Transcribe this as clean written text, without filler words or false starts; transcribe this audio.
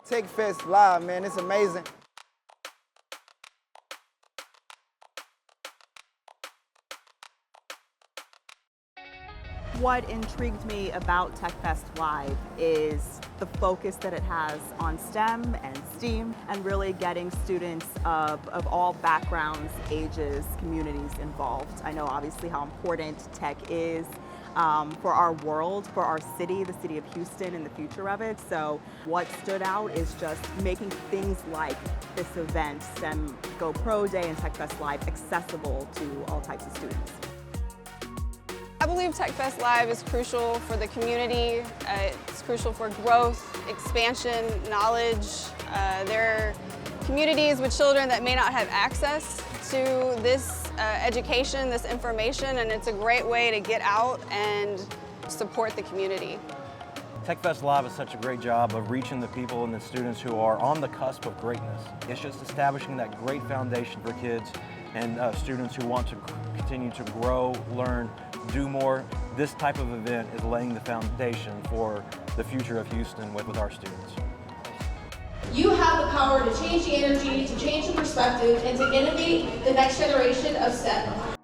Tech Fest Live, man, it's amazing. What intrigued me about TechFest Live is the focus that it has on STEM and STEAM and really getting students of all backgrounds, ages, communities involved. I know obviously how important tech is for our world, for our city, the city of Houston and the future of it. So what stood out is just making things like this event, STEM Go Pro Day and TechFest Live, accessible to all types of students. I believe TechFest Live is crucial for the community. It's crucial for growth, expansion, knowledge. There are communities with children that may not have access to this education, this information, and it's a great way to get out and support the community. TechFest Live does such a great job of reaching the people and the students who are on the cusp of greatness. It's just establishing that great foundation for kids and students who want to continue to grow, learn, do more. This type of event is laying the foundation for the future of Houston with our students. You have the power to change the energy, to change the perspective, and to innovate the next generation of STEM.